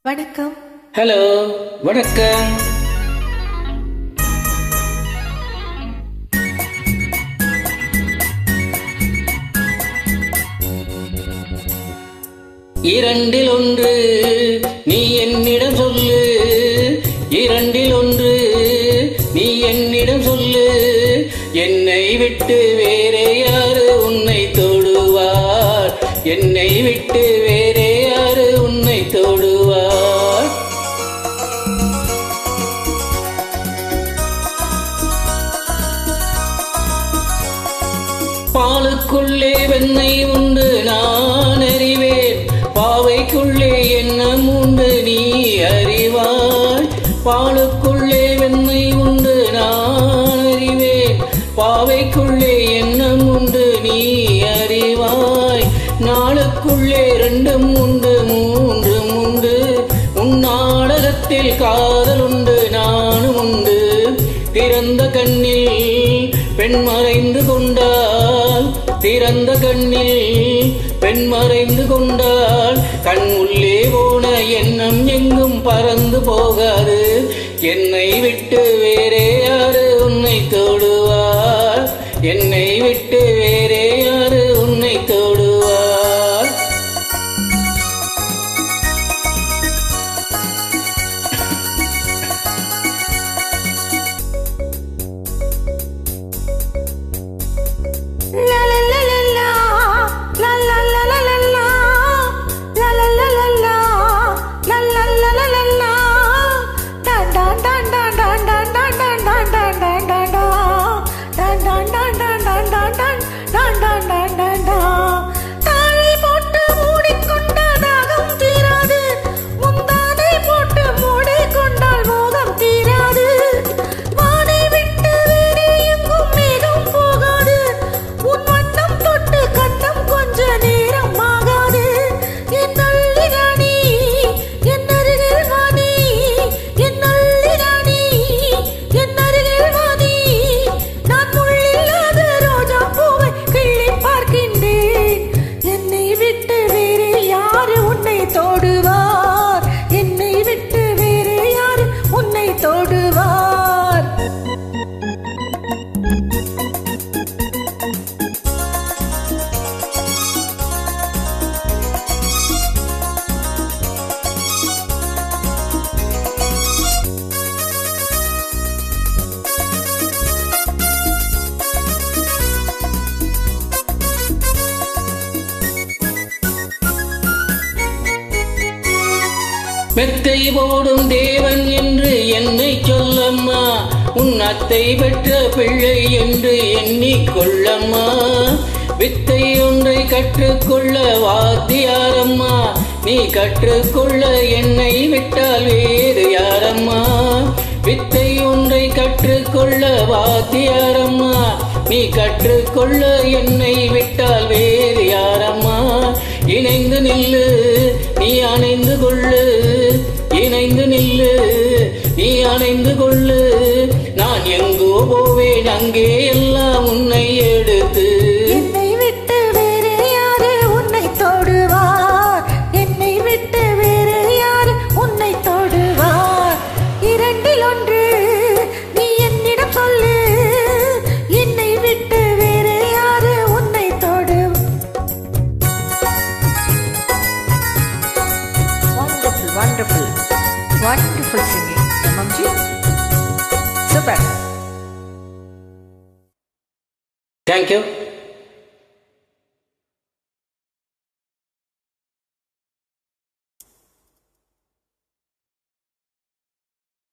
வணக்கம். ஹலோ, வணக்கம். இரண்டில் ஒன்று நீ என்னிடம் சொல்லு, இரண்டில் ஒன்று நீ என்னிடம் சொல்லு, என்னை விட்டு வேறே யாரு உன்னை தொடுவார், என்னை விட்டு வேறே யாரு உன்னை தொடுவார். பாலுக்குள்ளே வெண்ணை உண்டு நான் அறிவேன், பாவைக்குள்ளே எண்ணம் உண்டு நீ அறிவாய். பாலுக்குள்ளே வெண்ணை உண்டு நான் அறிவேன், பாவைக்குள்ளே எண்ணம் உண்டு நீ அறிவாய். நாளுக்குள்ளே ரெண்டும் உண்டு மூன்றும் உண்டு, உன் நாடகத்தில் காதல் உண்டு நானும் உண்டு. திறந்த கண்ணில் பெண் மறைந்து கொண்டால், திறந்த கண்ணில் பெண் மறைந்து கொண்டால், கண் உள்ளே போன எண்ணம் எங்கும் பறந்து போகாது. என்னை விட்டு வேறே யாரு உன்னை தொடுவார், என்னை விட்டு வேறே யாரு உன்னை தொடுவார். மெத்தை போடும் தேவன் என்று என்னை சொல்லம்மா, உன் அத்தை பெற்ற பிள்ளை என்று எண்ணிக்கொள்ளம்மா. வித்தை ஒன்றை கற்றுக்கொள்ள வாத்தியாரம்மா, நீ கற்றுக்கொள்ள என்னை விட்டால் வேறு யாரம்மா. வித்தை ஒன்றை கற்றுக்கொள்ள வாத்தியாரம்மா, நீ கற்றுக்கொள்ள என்னை விட்டால் வேறு யாரம்மா. இணைந்து நில்லு நீ அணைந்து கொள்ளு, இணைந்து நில்லு நீ அணைந்து கொள்ளு. நான் எங்கோ போவேன் அங்கே எல்லாம் உன்னை எடுத்து. என்னை விட்டு வேறு யாரு உன்னை தொடுவார், என்னை விட்டு வேறு யாரு உன்னை தொடுவார். இரண்டில் ஒன்று நீ என்னிடம் சொல்லு, என்னை விட்டு வேறு யாரு உன்னை தொடு. Wonderful, wonderful, wonderful singing, Mamji. Super. Thank you.